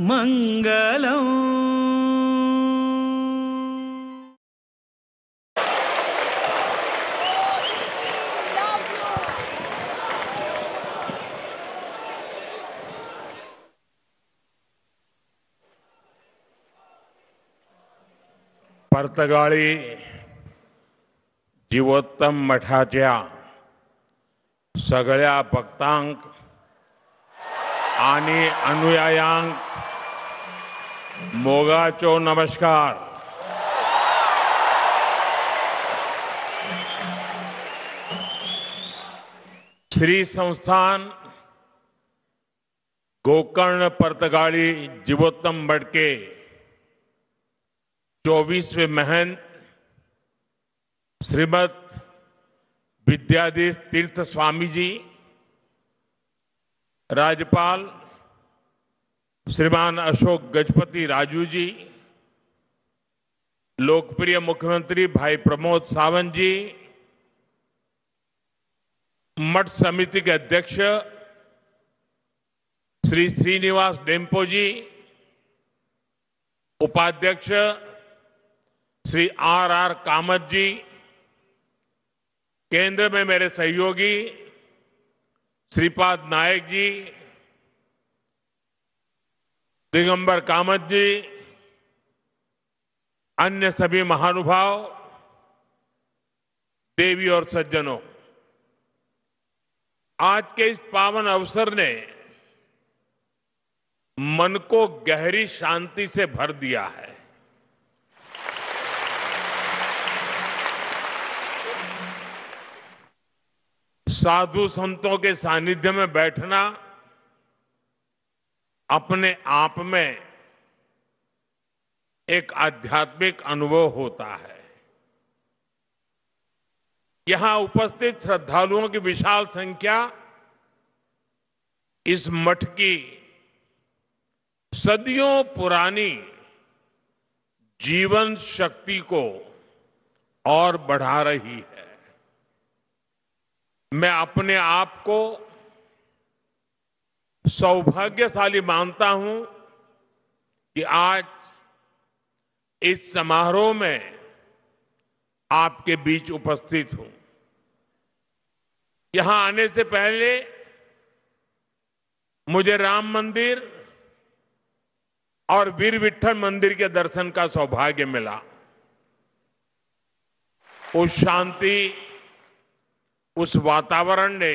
मंगलम। पर्तगाळी जीवोत्तम मठाच्या सगळ्या भक्तांक आणि अनुयायांक मोगाचो नमस्कार. श्री संस्थान गोकर्ण पर्तगाळी जीवोत्तम मठ के 24वें महंत श्रीमद विद्याधीश तीर्थ स्वामी जी, राज्यपाल श्रीमान अशोक गजपति राजू जी, लोकप्रिय मुख्यमंत्री भाई प्रमोद सावंत जी, मठ समिति के अध्यक्ष श्री श्रीनिवास डेम्पो जी, उपाध्यक्ष श्री आर कामत जी, केंद्र में मेरे सहयोगी श्रीपाद नायक जी, दिगंबर कामत जी, अन्य सभी महानुभाव, देवी और सज्जनों, आज के इस पावन अवसर ने मन को गहरी शांति से भर दिया है. साधु संतों के सानिध्य में बैठना अपने आप में एक आध्यात्मिक अनुभव होता है. यहां उपस्थित श्रद्धालुओं की विशाल संख्या इस मठ की सदियों पुरानी जीवन शक्ति को और बढ़ा रही है. मैं अपने आप को सौभाग्यशाली मानता हूं कि आज इस समारोह में आपके बीच उपस्थित हूं. यहां आने से पहले मुझे राम मंदिर और वीर विट्ठल मंदिर के दर्शन का सौभाग्य मिला. उस शांति, उस वातावरण ने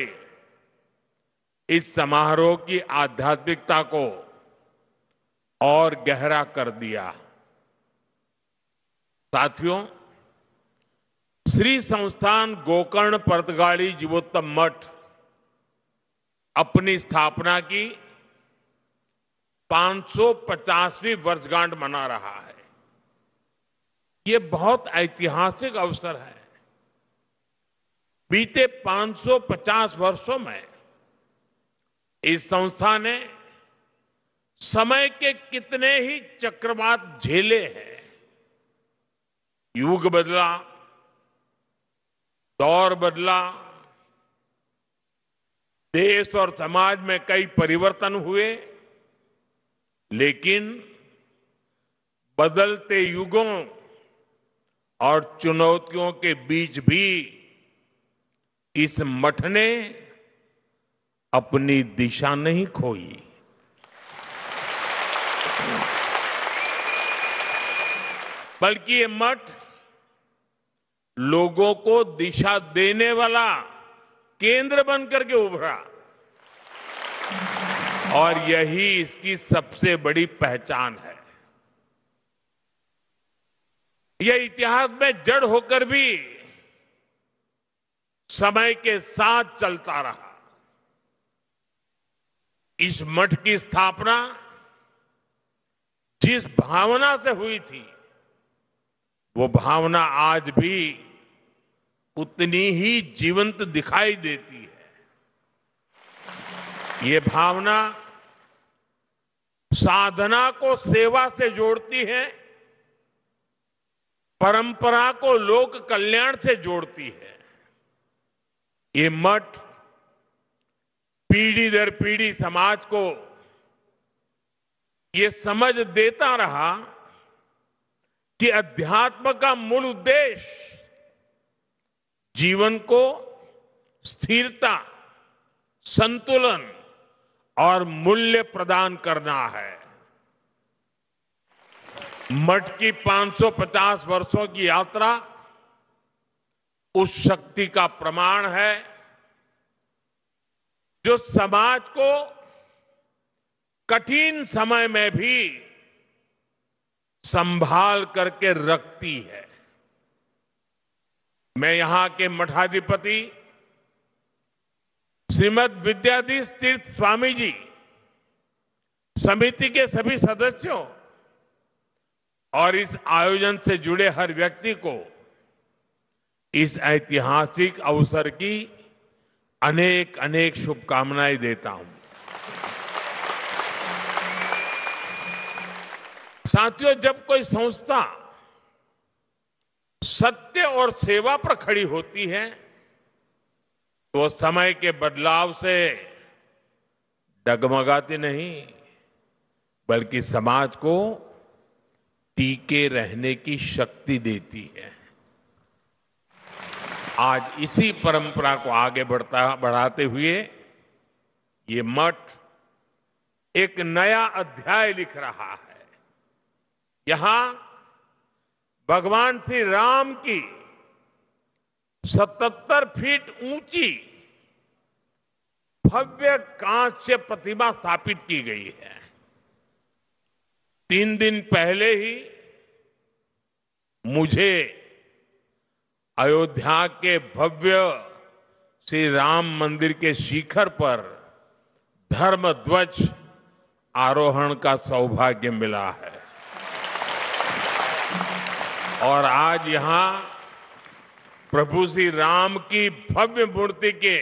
इस समारोह की आध्यात्मिकता को और गहरा कर दिया. साथियों, श्री संस्थान गोकर्ण पर्तगाळी जीवोत्तम मठ अपनी स्थापना की 550वीं वर्षगांठ मना रहा है. ये बहुत ऐतिहासिक अवसर है. बीते 550 वर्षों में इस संस्था ने समय के कितने ही चक्रवात झेले हैं. युग बदला, दौर बदला, देश और समाज में कई परिवर्तन हुए, लेकिन बदलते युगों और चुनौतियों के बीच भी इस मठ ने अपनी दिशा नहीं खोई. बल्कि ये मठ लोगों को दिशा देने वाला केंद्र बनकर के उभरा, और यही इसकी सबसे बड़ी पहचान है. यह इतिहास में जड़ होकर भी समय के साथ चलता रहा. इस मठ की स्थापना जिस भावना से हुई थी, वो भावना आज भी उतनी ही जीवंत दिखाई देती है. ये भावना साधना को सेवा से जोड़ती है, परंपरा को लोक कल्याण से जोड़ती है. ये मठ पीढ़ी दर पीढ़ी समाज को ये समझ देता रहा कि अध्यात्म का मूल उद्देश्य जीवन को स्थिरता, संतुलन और मूल्य प्रदान करना है। मठ की 550 वर्षों की यात्रा उस शक्ति का प्रमाण है जो समाज को कठिन समय में भी संभाल करके रखती है। मैं यहां के मठाधिपति श्रीमद विद्याधीश तीर्थ स्वामी जी, समिति के सभी सदस्यों और इस आयोजन से जुड़े हर व्यक्ति को इस ऐतिहासिक अवसर की अनेक अनेक शुभकामनाएं देता हूं। साथियों, जब कोई संस्था सत्य और सेवा पर खड़ी होती है तो समय के बदलाव से डगमगाती नहीं, बल्कि समाज को टीके रहने की शक्ति देती है। आज इसी परंपरा को आगे बढ़ाते हुए ये मठ एक नया अध्याय लिख रहा है। यहां भगवान श्री राम की 77 फीट ऊंची भव्य कांस्य प्रतिमा स्थापित की गई है। 3 दिन पहले ही मुझे अयोध्या के भव्य श्री राम मंदिर के शिखर पर धर्म ध्वज आरोहण का सौभाग्य मिला है और आज यहां प्रभु श्री राम की भव्य मूर्ति के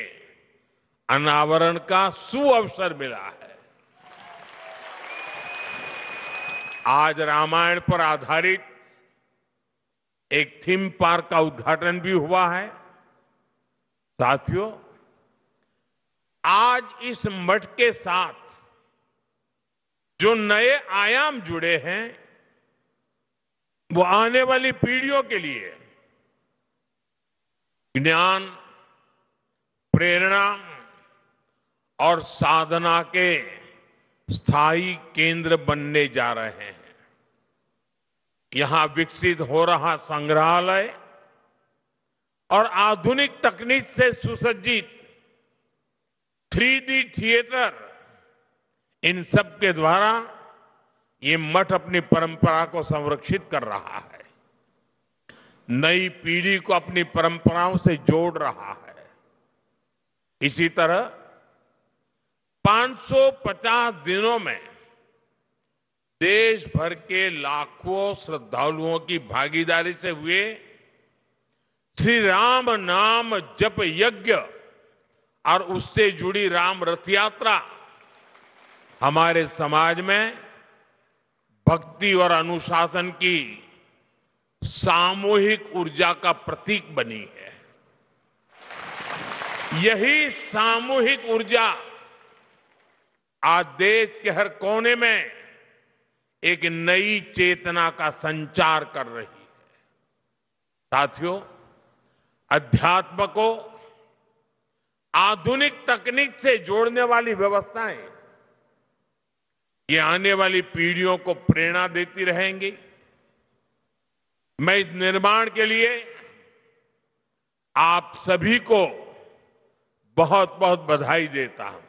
अनावरण का सुअवसर मिला है। आज रामायण पर आधारित एक थीम पार्क का उद्घाटन भी हुआ है। साथियों, आज इस मठ के साथ जो नए आयाम जुड़े हैं वो आने वाली पीढ़ियों के लिए ज्ञान, प्रेरणा और साधना के स्थायी केंद्र बनने जा रहे हैं। यहां विकसित हो रहा संग्रहालय और आधुनिक तकनीक से सुसज्जित 3D थिएटर, इन सब के द्वारा ये मठ अपनी परंपरा को संरक्षित कर रहा है, नई पीढ़ी को अपनी परंपराओं से जोड़ रहा है। इसी तरह 550 दिनों में देश भर के लाखों श्रद्धालुओं की भागीदारी से हुए श्री राम नाम जप यज्ञ और उससे जुड़ी राम रथ यात्रा हमारे समाज में भक्ति और अनुशासन की सामूहिक ऊर्जा का प्रतीक बनी है। यही सामूहिक ऊर्जा आज देश के हर कोने में एक नई चेतना का संचार कर रही है। साथियों, अध्यात्म को आधुनिक तकनीक से जोड़ने वाली व्यवस्थाएं ये आने वाली पीढ़ियों को प्रेरणा देती रहेंगी। मैं इस निर्माण के लिए आप सभी को बहुत बहुत बधाई देता हूं।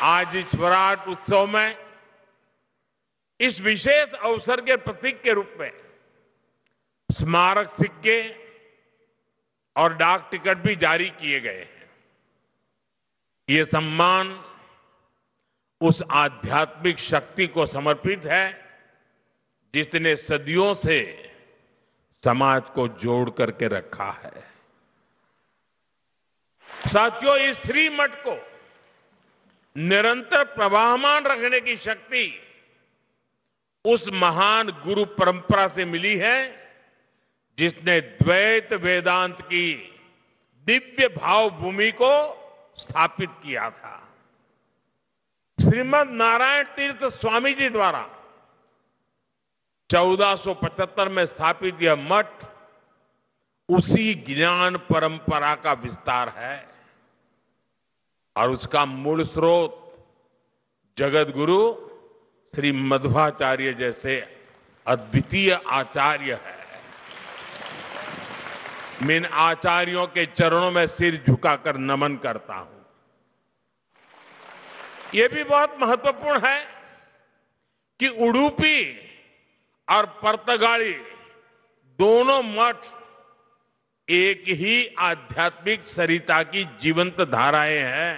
आज इस विराट उत्सव में इस विशेष अवसर के प्रतीक के रूप में स्मारक सिक्के और डाक टिकट भी जारी किए गए हैं। ये सम्मान उस आध्यात्मिक शक्ति को समर्पित है जिसने सदियों से समाज को जोड़ करके रखा है। साथियों, इस श्री मठ को निरंतर प्रवाहमान रखने की शक्ति उस महान गुरु परंपरा से मिली है जिसने द्वैत वेदांत की दिव्य भाव भूमि को स्थापित किया था। श्रीमद नारायण तीर्थ स्वामी जी द्वारा 1475 में स्थापित यह मठ उसी ज्ञान परंपरा का विस्तार है और उसका मूल स्रोत जगत गुरु श्री मध्वाचार्य जैसे अद्वितीय आचार्य है। मैं इन आचार्यों के चरणों में सिर झुकाकर नमन करता हूं। यह भी बहुत महत्वपूर्ण है कि उडुपी और पर्तगाड़ी दोनों मठ एक ही आध्यात्मिक सरिता की जीवंत धाराएं हैं।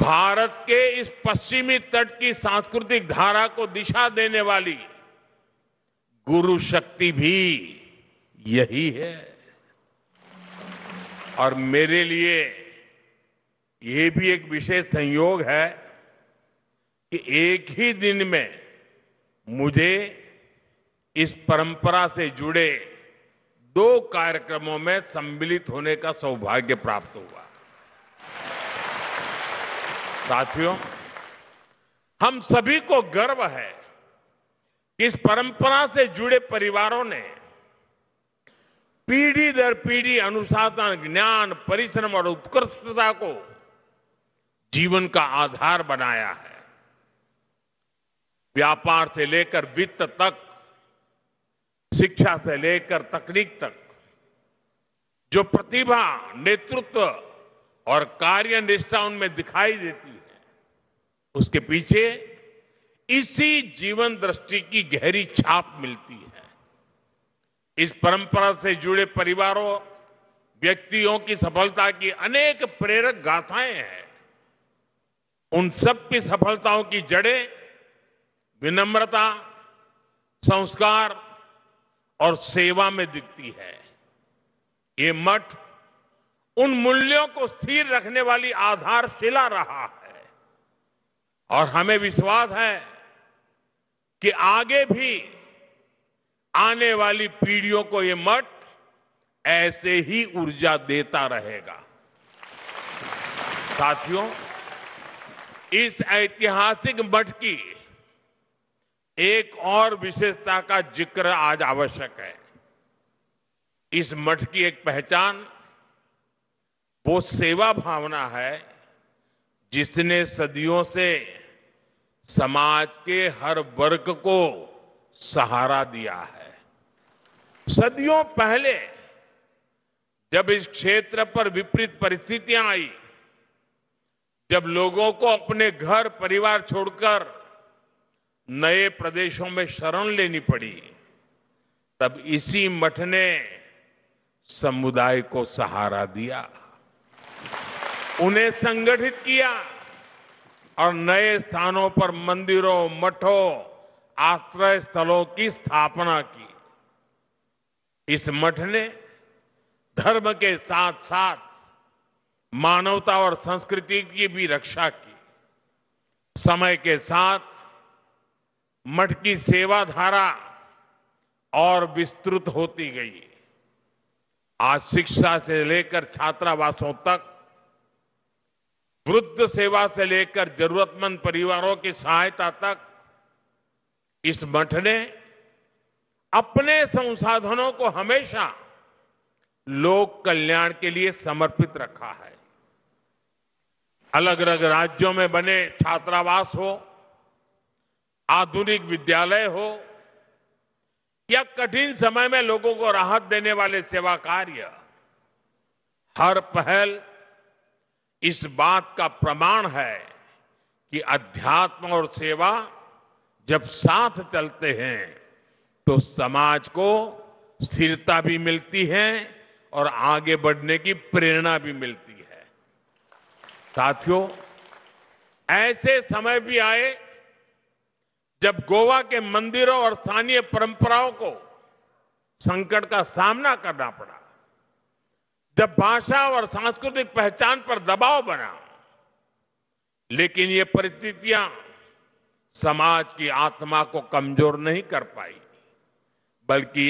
भारत के इस पश्चिमी तट की सांस्कृतिक धारा को दिशा देने वाली गुरु शक्ति भी यही है। और मेरे लिए यह भी एक विशेष संयोग है कि एक ही दिन में मुझे इस परंपरा से जुड़े 2 कार्यक्रमों में सम्मिलित होने का सौभाग्य प्राप्त हुआ। साथियों, हम सभी को गर्व है कि इस परंपरा से जुड़े परिवारों ने पीढ़ी दर पीढ़ी अनुशासन, ज्ञान, परिश्रम और उत्कृष्टता को जीवन का आधार बनाया है। व्यापार से लेकर वित्त तक, शिक्षा से लेकर तकनीक तक जो प्रतिभा, नेतृत्व और कार्यनिष्ठा उनमें दिखाई देती है, उसके पीछे इसी जीवन दृष्टि की गहरी छाप मिलती है। इस परंपरा से जुड़े परिवारों, व्यक्तियों की सफलता की अनेक प्रेरक गाथाएं हैं। उन सब की सफलताओं की जड़ें विनम्रता, संस्कार और सेवा में दिखती है। ये मठ उन मूल्यों को स्थिर रखने वाली आधारशिला रहा है और हमें विश्वास है कि आगे भी आने वाली पीढ़ियों को ये मठ ऐसे ही ऊर्जा देता रहेगा। साथियों, इस ऐतिहासिक मठ की एक और विशेषता का जिक्र आज आवश्यक है। इस मठ की एक पहचान वो सेवा भावना है जिसने सदियों से समाज के हर वर्ग को सहारा दिया है। सदियों पहले जब इस क्षेत्र पर विपरीत परिस्थितियां आई, जब लोगों को अपने घर परिवार छोड़कर नए प्रदेशों में शरण लेनी पड़ी, तब इसी मठ ने समुदाय को सहारा दिया, उन्हें संगठित किया और नए स्थानों पर मंदिरों, मठों, आश्रय स्थलों की स्थापना की। इस मठ ने धर्म के साथ साथ मानवता और संस्कृति की भी रक्षा की। समय के साथ मठ की सेवा धारा और विस्तृत होती गई। आज शिक्षा से लेकर छात्रावासों तक, वृद्ध सेवा से लेकर जरूरतमंद परिवारों की सहायता तक इस मठ ने अपने संसाधनों को हमेशा लोक कल्याण के लिए समर्पित रखा है। अलग अलग राज्यों में बने छात्रावास हो, आधुनिक विद्यालय हो या कठिन समय में लोगों को राहत देने वाले सेवा कार्य, हर पहल इस बात का प्रमाण है कि अध्यात्म और सेवा जब साथ चलते हैं तो समाज को स्थिरता भी मिलती है और आगे बढ़ने की प्रेरणा भी मिलती है। साथियों, ऐसे समय भी आए जब गोवा के मंदिरों और स्थानीय परंपराओं को संकट का सामना करना पड़ा, जब भाषा और सांस्कृतिक पहचान पर दबाव बना, लेकिन ये परिस्थितियां समाज की आत्मा को कमजोर नहीं कर पाई, बल्कि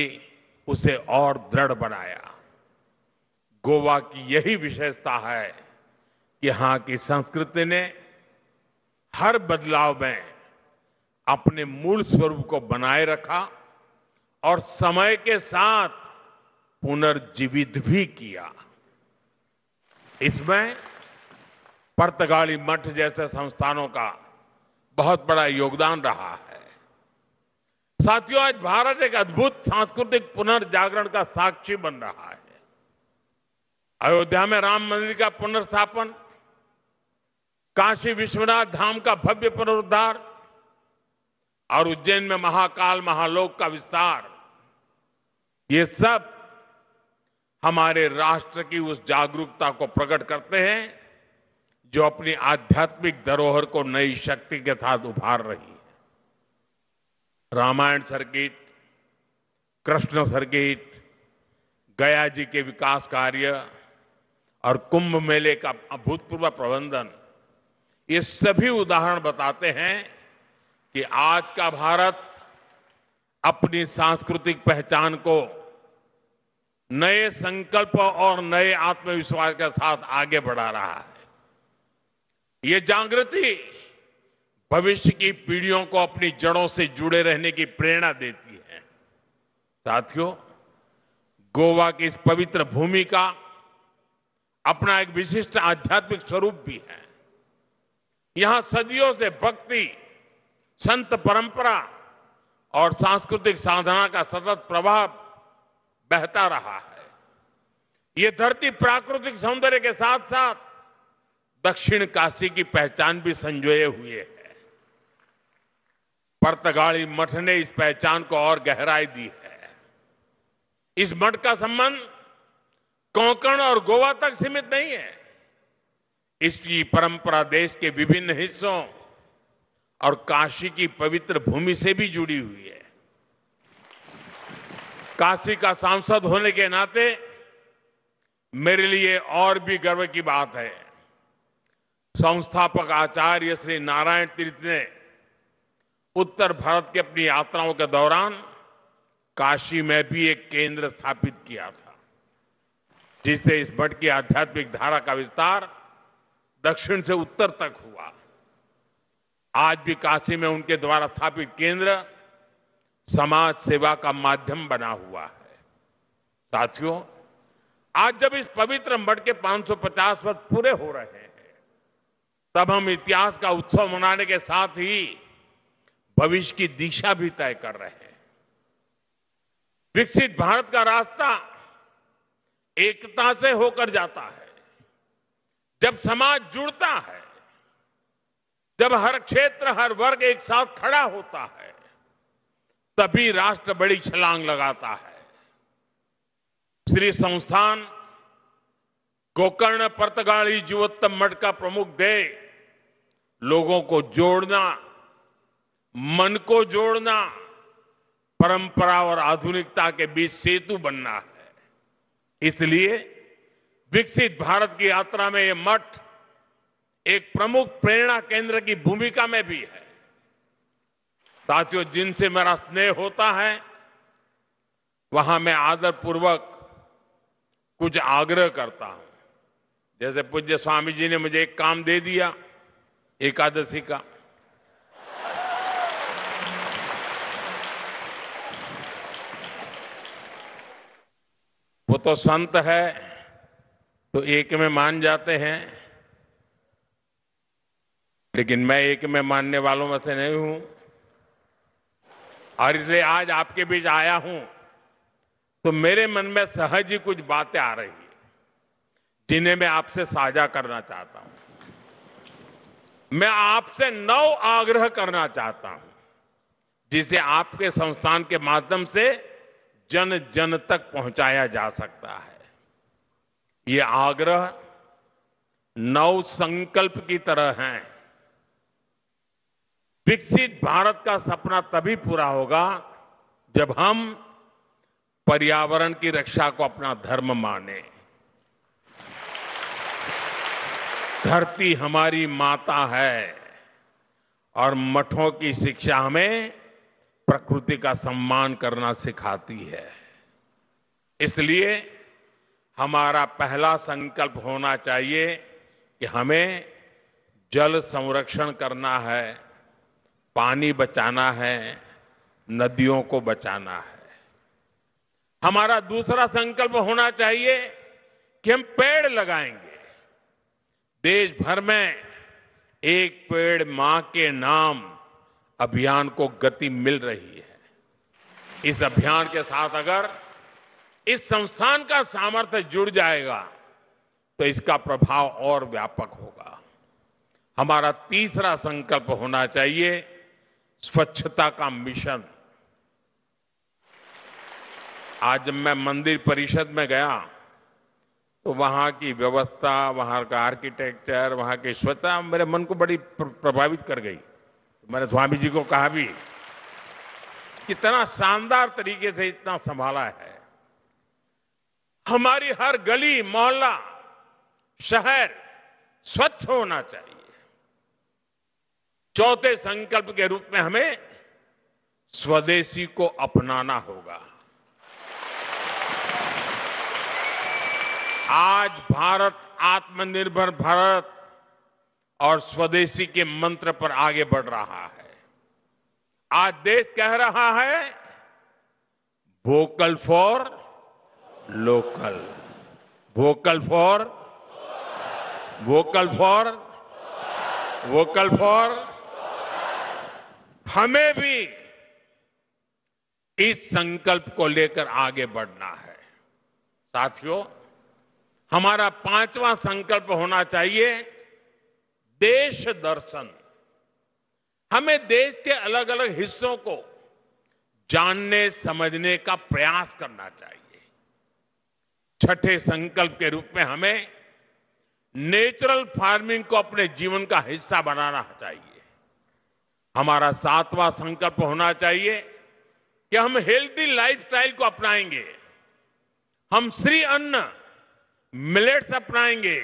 उसे और दृढ़ बनाया। गोवा की यही विशेषता है यहाँ की संस्कृति ने हर बदलाव में अपने मूल स्वरूप को बनाए रखा और समय के साथ पुनर्जीवित भी किया। इसमें पुर्तगाली मठ जैसे संस्थानों का बहुत बड़ा योगदान रहा है। साथियों, आज भारत एक अद्भुत सांस्कृतिक पुनर्जागरण का साक्षी बन रहा है। अयोध्या में राम मंदिर का पुनर्स्थापन, काशी विश्वनाथ धाम का भव्य पुनरुद्धार और उज्जैन में महाकाल महालोक का विस्तार, ये सब हमारे राष्ट्र की उस जागरूकता को प्रकट करते हैं जो अपनी आध्यात्मिक धरोहर को नई शक्ति के साथ उभार रही है। रामायण सर्किट, कृष्ण सर्किट, गया जी के विकास कार्य और कुंभ मेले का अभूतपूर्व प्रबंधन, ये सभी उदाहरण बताते हैं कि आज का भारत अपनी सांस्कृतिक पहचान को नए संकल्प और नए आत्मविश्वास के साथ आगे बढ़ा रहा है। ये जागृति भविष्य की पीढ़ियों को अपनी जड़ों से जुड़े रहने की प्रेरणा देती है। साथियों, गोवा की इस पवित्र भूमि का अपना एक विशिष्ट आध्यात्मिक स्वरूप भी है। यहां सदियों से भक्ति, संत परंपरा और सांस्कृतिक साधना का सतत प्रवाह बहता रहा है। ये धरती प्राकृतिक सौंदर्य के साथ साथ दक्षिण काशी की पहचान भी संजोए हुए है। पुर्तगाली मठ ने इस पहचान को और गहराई दी है। इस मठ का संबंध कोंकण और गोवा तक सीमित नहीं है। इसकी परंपरा देश के विभिन्न हिस्सों और काशी की पवित्र भूमि से भी जुड़ी हुई है। काशी का सांसद होने के नाते मेरे लिए और भी गर्व की बात है। संस्थापक आचार्य श्री नारायण तीर्थ ने उत्तर भारत की अपनी यात्राओं के दौरान काशी में भी एक केंद्र स्थापित किया था, जिससे इस मठ की आध्यात्मिक धारा का विस्तार दक्षिण से उत्तर तक हुआ। आज भी काशी में उनके द्वारा स्थापित केंद्र समाज सेवा का माध्यम बना हुआ है। साथियों, आज जब इस पवित्र मठ के 550 वर्ष पूरे हो रहे हैं, तब हम इतिहास का उत्सव मनाने के साथ ही भविष्य की दिशा भी तय कर रहे हैं। विकसित भारत का रास्ता एकता से होकर जाता है। जब समाज जुड़ता है, जब हर क्षेत्र, हर वर्ग एक साथ खड़ा होता है, तभी राष्ट्र बड़ी छलांग लगाता है। श्री संस्थान गोकर्ण पुर्तगाली जीवोत्तम मठ का प्रमुख ध्येय लोगों को जोड़ना, मन को जोड़ना, परंपरा और आधुनिकता के बीच सेतु बनना है। इसलिए विकसित भारत की यात्रा में यह मठ एक प्रमुख प्रेरणा केंद्र की भूमिका में भी है। साथियों, जिनसे मेरा स्नेह होता है, वहां मैं आदरपूर्वक कुछ आग्रह करता हूं। जैसे पूज्य स्वामी जी ने मुझे एक काम दे दिया एकादशी का। वो तो संत है तो एक में मान जाते हैं, लेकिन मैं एक में मानने वालों में से नहीं हूं। और इसलिए आज आपके बीच आया हूं तो मेरे मन में सहज ही कुछ बातें आ रही है, जिन्हें मैं आपसे साझा करना चाहता हूं। मैं आपसे 9 आग्रह करना चाहता हूं, जिसे आपके संस्थान के माध्यम से जन जन तक पहुंचाया जा सकता है। ये आग्रह 9 संकल्प की तरह हैं। विकसित भारत का सपना तभी पूरा होगा जब हम पर्यावरण की रक्षा को अपना धर्म माने। धरती हमारी माता है और मठों की शिक्षा हमें प्रकृति का सम्मान करना सिखाती है। इसलिए हमारा पहला संकल्प होना चाहिए कि हमें जल संरक्षण करना है, पानी बचाना है, नदियों को बचाना है। हमारा दूसरा संकल्प होना चाहिए कि हम पेड़ लगाएंगे। देश भर में एक पेड़ मां के नाम अभियान को गति मिल रही है। इस अभियान के साथ अगर इस संस्थान का सामर्थ्य जुड़ जाएगा तो इसका प्रभाव और व्यापक होगा। हमारा तीसरा संकल्प होना चाहिए स्वच्छता का मिशन। आज जब मैं मंदिर परिषद में गया तो वहां की व्यवस्था, वहां का आर्किटेक्चर, वहां की स्वच्छता मेरे मन को बड़ी प्रभावित कर गई। मैंने स्वामी जी को कहा भी, कितना शानदार तरीके से इतना संभाला है। हमारी हर गली, मोहल्ला, शहर स्वच्छ होना चाहिए। चौथे संकल्प के रूप में हमें स्वदेशी को अपनाना होगा। आज भारत आत्मनिर्भर भारत और स्वदेशी के मंत्र पर आगे बढ़ रहा है। आज देश कह रहा है vocal for local, vocal for vocal for vocal for. हमें भी इस संकल्प को लेकर आगे बढ़ना है। साथियों, हमारा पांचवा संकल्प होना चाहिए देश दर्शन। हमें देश के अलग अलग हिस्सों को जानने समझने का प्रयास करना चाहिए। छठे संकल्प के रूप में हमें नेचुरल फार्मिंग को अपने जीवन का हिस्सा बनाना चाहिए। हमारा सातवां संकल्प होना चाहिए कि हम हेल्दी लाइफस्टाइल को अपनाएंगे। हम श्री अन्न, मिलेट्स अपनाएंगे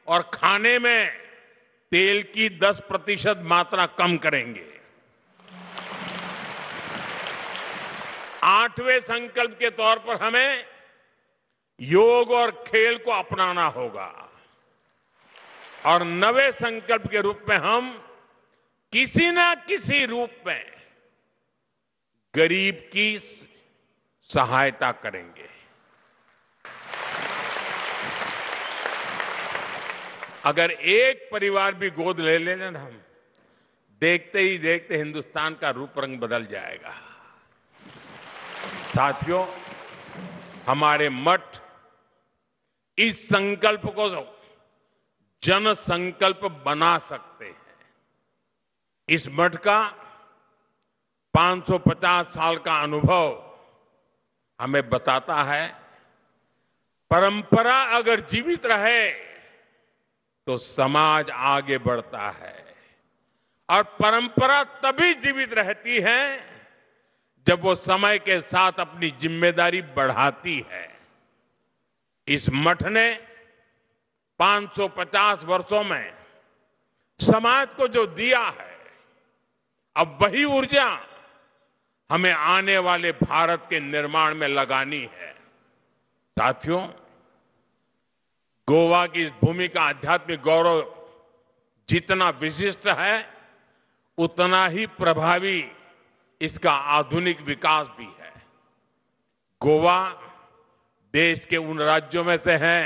और खाने में तेल की 10% मात्रा कम करेंगे। आठवें संकल्प के तौर पर हमें योग और खेल को अपनाना होगा। और नवे संकल्प के रूप में हम किसी ना किसी रूप में गरीब की सहायता करेंगे। अगर एक परिवार भी गोद ले लेना ना हम, देखते ही देखते हिंदुस्तान का रूप रंग बदल जाएगा। साथियों, हमारे मठ इस संकल्प को जन संकल्प बना सकते हैं। इस मठ का 550 साल का अनुभव हमें बताता है, परंपरा अगर जीवित रहे तो समाज आगे बढ़ता है। और परंपरा तभी जीवित रहती है जब वो समय के साथ अपनी जिम्मेदारी बढ़ाती है। इस मठ ने 550 वर्षों में समाज को जो दिया है, अब वही ऊर्जा हमें आने वाले भारत के निर्माण में लगानी है। साथियों, गोवा की इस भूमि का आध्यात्मिक गौरव जितना विशिष्ट है, उतना ही प्रभावी इसका आधुनिक विकास भी है। गोवा देश के उन राज्यों में से है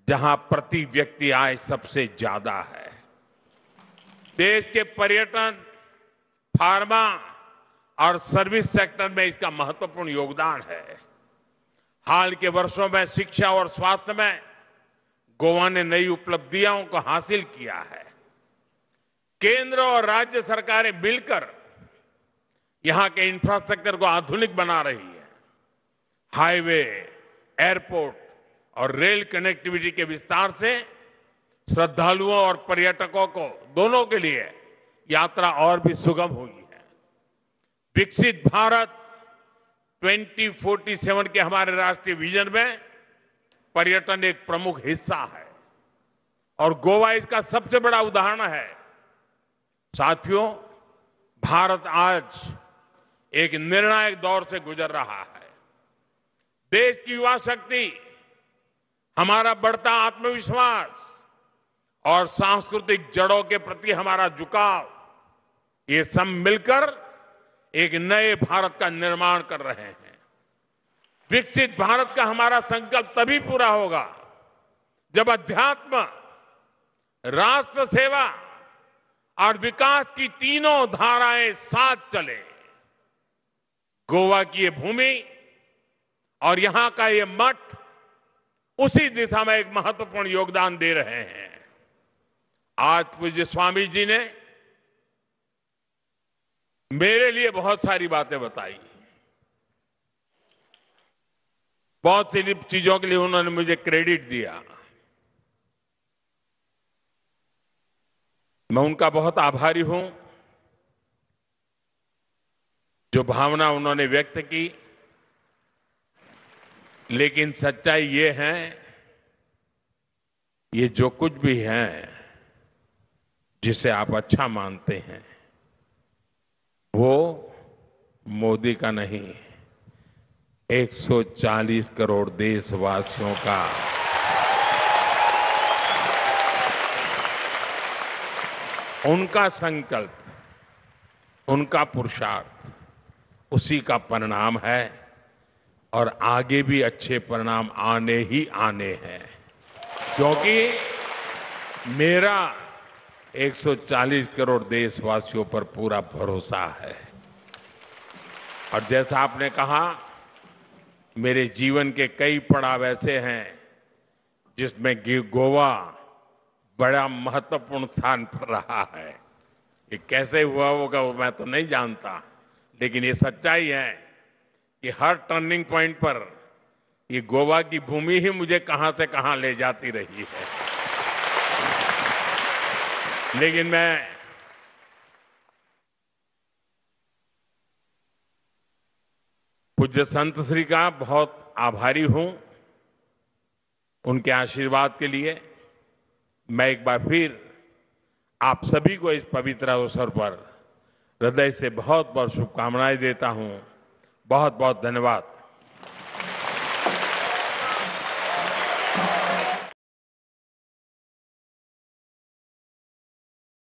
जहां प्रति व्यक्ति आय सबसे ज्यादा है। देश के पर्यटन, फार्मा और सर्विस सेक्टर में इसका महत्वपूर्ण योगदान है। हाल के वर्षों में शिक्षा और स्वास्थ्य में गोवा ने नई उपलब्धियों को हासिल किया है। केंद्र और राज्य सरकारें मिलकर यहां के इंफ्रास्ट्रक्चर को आधुनिक बना रही है। हाईवे, एयरपोर्ट और रेल कनेक्टिविटी के विस्तार से श्रद्धालुओं और पर्यटकों को दोनों के लिए यात्रा और भी सुगम हुई है। विकसित भारत 2047 के हमारे राष्ट्रीय विजन में पर्यटन एक प्रमुख हिस्सा है और गोवा इसका सबसे बड़ा उदाहरण है। साथियों, भारत आज एक निर्णायक दौर से गुजर रहा है। देश की युवा शक्ति, हमारा बढ़ता आत्मविश्वास और सांस्कृतिक जड़ों के प्रति हमारा झुकाव, ये सब मिलकर एक नए भारत का निर्माण कर रहे हैं। विकसित भारत का हमारा संकल्प तभी पूरा होगा जब अध्यात्म, राष्ट्र सेवा और विकास की तीनों धाराएं साथ चले। गोवा की ये भूमि और यहां का ये मठ उसी दिशा में एक महत्वपूर्ण योगदान दे रहे हैं। आज पूज्य स्वामी जी ने मेरे लिए बहुत सारी बातें बताई, बहुत सी चीजों के लिए उन्होंने मुझे क्रेडिट दिया। मैं उनका बहुत आभारी हूं। जो भावना उन्होंने व्यक्त की, लेकिन सच्चाई ये है, ये जो कुछ भी है जिसे आप अच्छा मानते हैं, वो मोदी का नहीं, 140 करोड़ देशवासियों का उनका संकल्प, उनका पुरुषार्थ, उसी का परिणाम है और आगे भी अच्छे परिणाम आने ही आने हैं। क्योंकि मेरा 140 करोड़ देशवासियों पर पूरा भरोसा है। और जैसा आपने कहा, मेरे जीवन के कई पड़ाव ऐसे हैं जिसमें गोवा बड़ा महत्वपूर्ण स्थान पर रहा है। ये कैसे हुआ होगा वो मैं तो नहीं जानता, लेकिन ये सच्चाई है कि हर टर्निंग पॉइंट पर ये गोवा की भूमि ही मुझे कहां से कहां ले जाती रही है। लेकिन मैं पूज्य संत श्री का बहुत आभारी हूं। उनके आशीर्वाद के लिए मैं एक बार फिर आप सभी को इस पवित्र अवसर पर हृदय से बहुत बहुत शुभकामनाएं देता हूं। बहुत बहुत धन्यवाद।